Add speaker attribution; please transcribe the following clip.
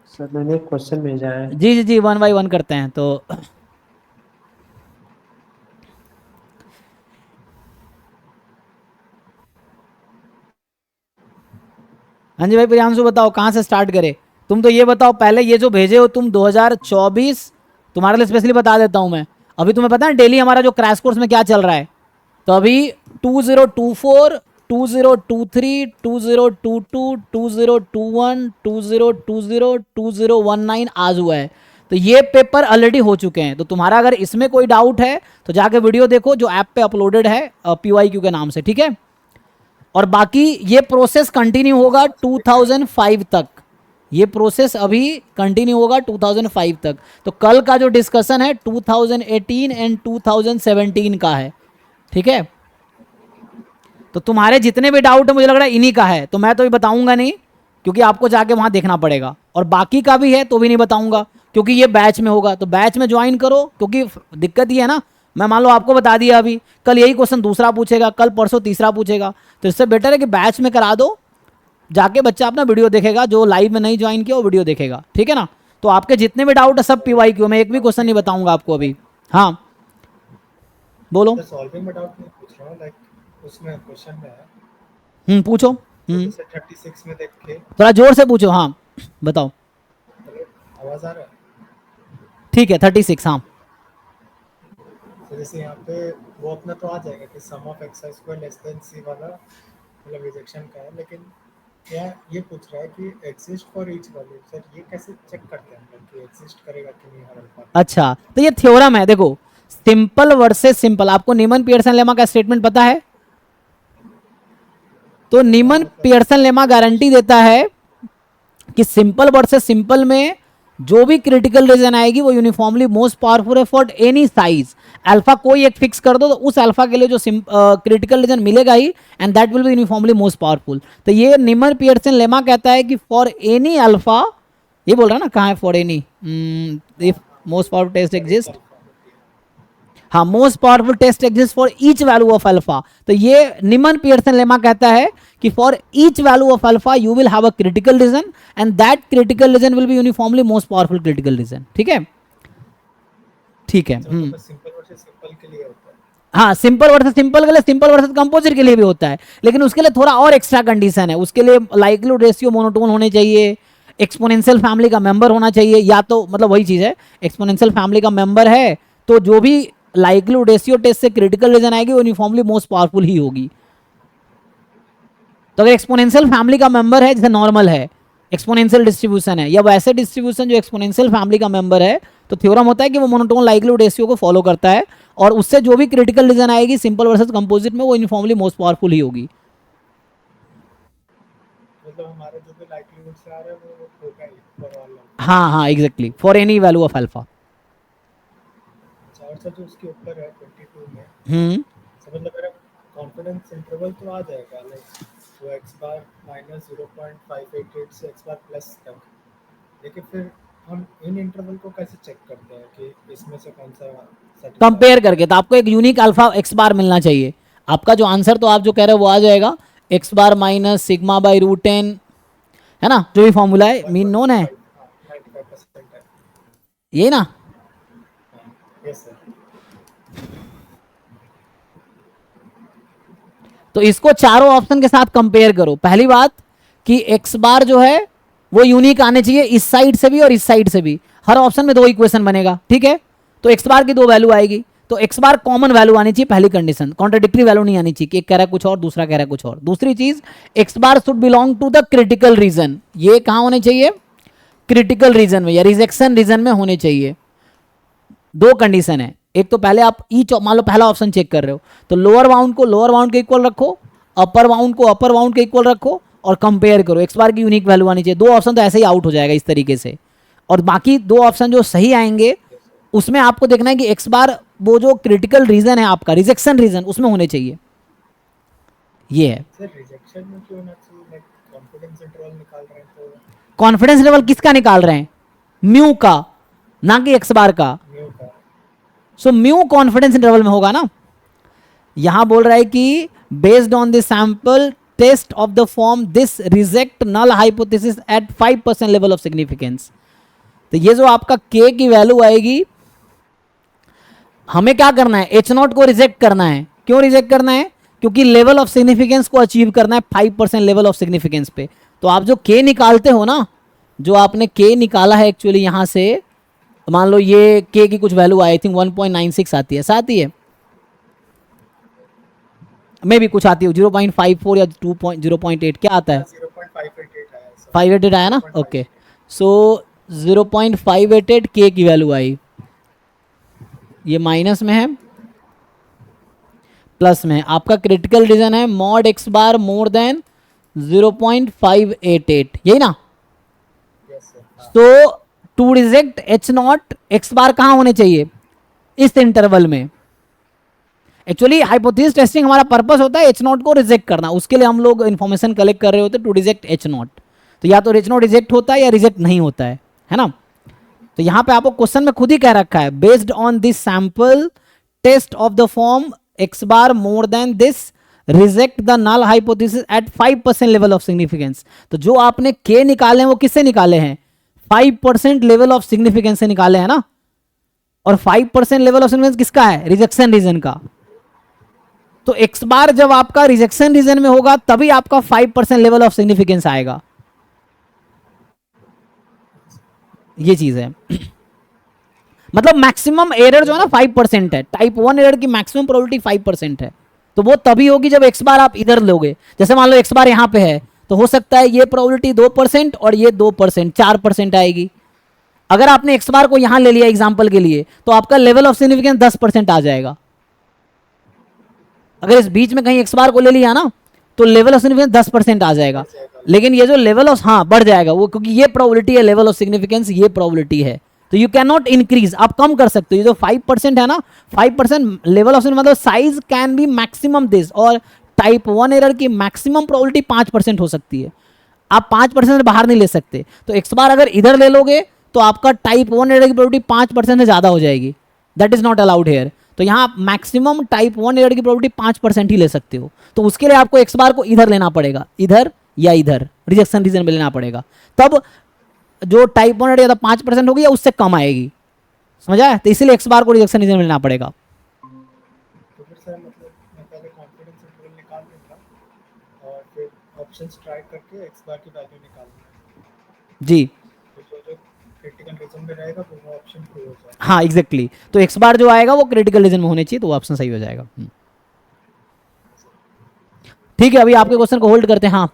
Speaker 1: Sir मैंने एक question भेजा है।
Speaker 2: जी जी जी, 1 बाय 1 करते हैं तो। हाँ जी भाई प्रियांशु, बताओ कहाँ से स्टार्ट करें। तुम तो ये बताओ पहले, ये जो भेजे हो तुम 2024, तुम्हारे लिए स्पेशली बता देता हूँ मैं। अभी तुम्हें पता है डेली हमारा जो क्रैश कोर्स में क्या चल रहा है। तो अभी 2024, 2023, 2022, 2021, 2020, 2019 आज हुआ है। तो ये पेपर ऑलरेडी हो चुके हैं। तो तुम्हारा अगर इसमें कोई डाउट है तो जाके वीडियो देखो जो ऐप पे अपलोडेड है PYQ के नाम से, ठीक है। और बाकी ये प्रोसेस कंटिन्यू होगा 2005 तक। ये प्रोसेस अभी कंटिन्यू होगा 2005 तक। तो कल का जो डिस्कशन है 2018 एंड 2017 का है, ठीक है। तो तुम्हारे जितने भी डाउट है मुझे लग रहा है इन्हीं का है, तो मैं तो ये बताऊंगा नहीं क्योंकि आपको जाके वहां देखना पड़ेगा। और बाकी का भी है तो भी नहीं बताऊंगा क्योंकि ये बैच में होगा। तो बैच में ज्वाइन करो, क्योंकि दिक्कत ये है ना, मैं मान लो आपको बता दिया अभी, कल यही क्वेश्चन दूसरा पूछेगा, कल परसों तीसरा पूछेगा। तो इससे बेटर है कि बैच में करा दो, जाके बच्चा अपना वीडियो देखेगा। जो लाइव में नहीं ज्वाइन किया वो वीडियो देखेगा, ठीक है ना। तो आपके जितने भी डाउट है सब PYQ, मैं एक भी क्वेश्चन नहीं बताऊंगा आपको अभी। हाँ बोलो।
Speaker 3: सर सॉल्विंग में डाउट नहीं पूछ रहा हूँ, लाइक उसमें क्वेश्चन में है
Speaker 2: पूछो।
Speaker 3: तो जैसे 36 में देख के,
Speaker 2: थोड़ा जोर से पूछो, हाँ बताओ।
Speaker 3: हेलो आवाज आ रहा है?
Speaker 2: ठीक है 36, हाँ।
Speaker 3: तो जैसे यहाँ पे वो अपना तो आ जाएगा कि sum of x square less than c वाला, मतलब रिजेक्शन का है, लेकिन यहाँ ये पूछ रहा है कि exist for each value. Sir ये कैसे चेक करते हैं हम लोग कि एग्जिस्ट करेगा कि नहीं हर अल्फा?
Speaker 2: अच्छा तो ये थ्योरम है, देखो। सिंपल वर्सेस सिंपल, आपको नीमन पियर्सन लेमा का स्टेटमेंट पता है। तो
Speaker 3: हाँ
Speaker 2: नीमन
Speaker 3: मतलब
Speaker 2: पियर्सन लेमा गारंटी देता है कि सिंपल वर्सेस सिंपल में जो भी क्रिटिकल रीजन आएगी वो यूनिफॉर्मली मोस्ट पावरफुल है फॉर एनी साइज। अल्फा कोई एक फिक्स कर दो तो उस अल्फा के लिए जो क्रिटिकल रीजन मिलेगा ही, and that will be uniformly most powerful. तो ये नीमन पियर्सन लेमा कहता है कि फॉर एनी अल्फा, ये बोल रहा है ना कहाँ है for any, if most powerful test
Speaker 3: for each
Speaker 2: exist.
Speaker 3: Alpha.
Speaker 2: हाँ, most powerful test exist for each value of alpha. तो ये निमन पियर्सन लेमा कहता है कि for each value of alpha you will have a critical region, and that critical region will be uniformly most powerful critical region, ठीक है। ठीक है।
Speaker 3: अच्छा मतलब बस सिंपल वर्सेस सिंपल के लिए होता है।
Speaker 2: हाँ, सिंपल वर्सेस सिंपल के लिए, सिंपल वर्सेस कंपोजिट के लिए भी होता है, लेकिन उसके लिए थोड़ा और एक्स्ट्रा कंडीशन है। उसके लिए लाइक्लीहुड रेशियो मोनोटोन होने चाहिए, एक्सपोनेंशियल फैमिली का मेंबर होना चाहिए, या तो मतलब वही चीज़ है, एक्सपोनेंशियल फैमिली का मेंबर है तो जो भी लाइक्लीहुड रेशियो टेस्ट से क्रिटिकल रीजन आएगी वो यूनिफॉर्मली मोस्ट पावरफुल ही होगी। तो अगर एक्सपोनेंशियल फैमिली का मेंबर है, जैसे नॉर्मल है, एक्सपोनेंशियल डिस्ट्रीब्यूशन है, या वैसे डिस्ट्रीब्यूशन जो एक्सपोनेंशियल फैमिली का मेंबर है, तो थ्योरम होता है कि वो मोनोटोन लाइक्लीहुड रेशियो को फॉलो करता है, और उससे जो भी क्रिटिकल रीजन आएगी सिंपल वर्सेस कंपोजिट में वो यूनिफॉर्मली मोस्ट पावरफुल ही होगी।
Speaker 3: मतलब हमारा जो भी लाइक्लीहुड से आ रहा है वो होगा ही फॉर ऑल अल्फा।
Speaker 2: हाँ हाँ exactly, for any value of alpha.
Speaker 3: अच्छा और सर जो उसके ऊपर है 22 में,
Speaker 2: हम्म
Speaker 3: सब मतलब मेरा कॉन्फिडेंस इंटरवल तो आ जाएगा, लाइक वो एक्स बार माइनस 0.588 से एक्स बार प्लस तक, लेकिन फिर हम इन इंटरवल को कैसे चेक करते हैं कि इसमें से कौन सा सेटिस्फाई
Speaker 2: कंपेयर
Speaker 3: होगा?
Speaker 2: करके, तो आपको एक यूनिक अल्फा एक्स बार मिलना चाहिए। आपका जो आंसर तो आप जो कह रहे हो वो आ जाएगा, X bar minus sigma by root 10, है ना, जो भी फॉर्मूला है, मीन नोन है
Speaker 3: 1.95, हाँ 95% है।
Speaker 2: ये ना।
Speaker 3: हाँ यस सर।
Speaker 2: तो इसको चारों ऑप्शन के साथ कंपेयर करो। पहली बात कि एक्स बार जो है वो यूनिक आने चाहिए इस साइड से भी और इस साइड से भी। हर ऑप्शन में दो इक्वेशन बनेगा, ठीक है। तो एक्स बार की दो वैल्यू आएगी, तो एक्स बार कॉमन वैल्यू आनी चाहिए, पहली कंडीशन। कॉन्ट्राडिक्टरी वैल्यू नहीं आनी चाहिए कि एक कह रहा है कुछ और दूसरा कह रहा है कुछ और। दूसरी चीज, X bar should belong to the critical region. ये कहां होने चाहिए, क्रिटिकल रीजन में या रिजेक्शन रीजन में होने चाहिए। दो कंडीशन है, एक तो पहले आप ईच, मान लो पहला ऑप्शन चेक कर रहे हो तो लोअर बाउंड को लोअर बाउंड के इक्वल रखो, अपर बाउंड को अपर बाउंड के इक्वल रखो, और कंपेयर करो। एक्स बार की यूनिक वैल्यू आनी चाहिए। दो ऑप्शन तो ऐसे ही आउट हो जाएगा इस तरीके से, और बाकी दो ऑप्शन जो सही आएंगे उसमें आपको देखना है कि एक्स बार वो जो क्रिटिकल रीजन है आपका, रिजेक्शन रीजन, उसमें होने चाहिए। ये है।
Speaker 3: सर रिजेक्शन में क्यों होना चाहिए, लाइक कॉन्फिडेंस इंटरवल निकाल रहे हैं तो
Speaker 2: कॉन्फिडेंस लेवल किसका निकाल रहे हैं, म्यू का, ना कि एक्स बार का।
Speaker 3: म्यू का।
Speaker 2: सो म्यू कॉन्फिडेंस इंटरवल में होगा ना। यहां बोल रहा है कि based on the sample test of the form this reject null hypothesis at 5% level of significance. तो ये जो आपका k की वैल्यू आएगी, हमें क्या करना है, H0 को रिजेक्ट करना है। क्यों रिजेक्ट करना है? क्योंकि लेवल ऑफ सिग्निफिकेंस को अचीव करना है 5% लेवल ऑफ सिग्निफिकेंस पे। तो आप जो k निकालते हो ना, जो आपने k निकाला है एक्चुअली यहां से, मान लो ये k की कुछ वैल्यू आई थिंक 1.96 आती है, आती है मे भी कुछ आती है 0.54 या 0.8 क्या आता है,
Speaker 3: 0.588 आया सर।
Speaker 2: 588 आया ना, ओके। सो 0.588 k की वैल्यू आई, ये माइनस में है प्लस में, आपका क्रिटिकल रीजन है mod x bar more then 0.588, यही ना।
Speaker 3: Yes sir.
Speaker 2: तो टू रिजेक्ट H0 x बार कहाँ होने चाहिए, इस इंटरवल में। एक्चुअली हाइपोथेसिस टेस्टिंग हमारा पर्पस होता है H0 को रिजेक्ट करना, उसके लिए हम लोग इन्फॉर्मेशन कलेक्ट कर रहे होते हैं टू रिजेक्ट H0। तो या तो H0 रिजेक्ट होता है या रिजेक्ट नहीं होता है ना। तो यहां पे आपको क्वेश्चन में खुद ही कह रखा है, based on this sample test of the form x bar more than this reject the null hypothesis at 5% level of significance. तो जो आपने k निकाले हैं वो किससे निकाले हैं, 5% लेवल ऑफ सिग्निफिकेंस से निकाले हैं ना। और 5% लेवल ऑफ सिग्निफिकेंस किसका है, रिजेक्शन रीजन का। तो x बार जब आपका रिजेक्शन रीजन में होगा तभी आपका 5% लेवल ऑफ सिग्निफिकेंस आएगा, ये चीज है। मतलब मैक्सिमम एरर जो है ना 5% है, टाइप 1 एरर की मैक्सिमम प्रोबेबिलिटी 5% है। तो वो तभी होगी जब x बार आप इधर लोगे, जैसे मान लो x बार यहां पे है, तो हो सकता है ये प्रोबेबिलिटी 2% और ये 2%, 4% आएगी। अगर आपने x बार को यहां ले लिया एग्जांपल के लिए, तो आपका लेवल ऑफ सिग्निफिकेंस 10% आ जाएगा। अगर इस बीच में कहीं x बार को ले लिया ना, तो लेवल ऑफ सिग्निफिकेंस 10% आ जाएगा। लेकिन ये जो लेवल ऑफ, हाँ बढ़ जाएगा वो, क्योंकि ये प्रोबेबिलिटी है लेवल ऑफ सिग्निफिकेंस, ये प्रोबेबिलिटी है। तो यू कैन नॉट इंक्रीज, आप कम कर सकते हो। ये जो 5% है ना, 5% लेवल ऑफ मतलब size can be maximum this, और टाइप 1 एरर की मैक्सिमम प्रोबेबिलिटी 5% हो सकती है। आप 5% से बाहर नहीं ले सकते। तो x बार अगर इधर ले लोगे तो आपका टाइप 1 एरर की प्रोबेबिलिटी 5% से ज्यादा हो जाएगी, that is not allowed here. तो यहाँ आप मैक्सिमम टाइप 1 एरर की प्रोबेबिलिटी 5% ही ले सकते हो। तो उसके लिए आपको x बार को इधर लेना पड़ेगा, इधर या इधर रिजेक्शन रीजन में लेना पड़ेगा, तब जो टाइप 1 एरर या तो 5% होगी या उससे कम आएगी, समझ आया। तो इसीलिए x बार को रिजेक्शन रीजन में लेना पड़ेगा।
Speaker 3: तो फिर सर मतलब मैं पहले कॉन्फिडेंस इंटरवल निकाल लूंगा और फिर ऑप्शंस ट्राई करके x बार की वैल्यू निकाल लूंगा
Speaker 2: जी
Speaker 3: तो जो क्रिटिकल रीजन में रहेगा वो ऑप्शन ट्रू हो जाएगा।
Speaker 2: हाँ एग्जैक्टली, तो x बार जो आएगा वो क्रिटिकल रीजन में होने चाहिए, तो ऑप्शन सही हो जाएगा। ठीक है, अभी आपके क्वेश्चन को होल्ड करते हैं। हाँ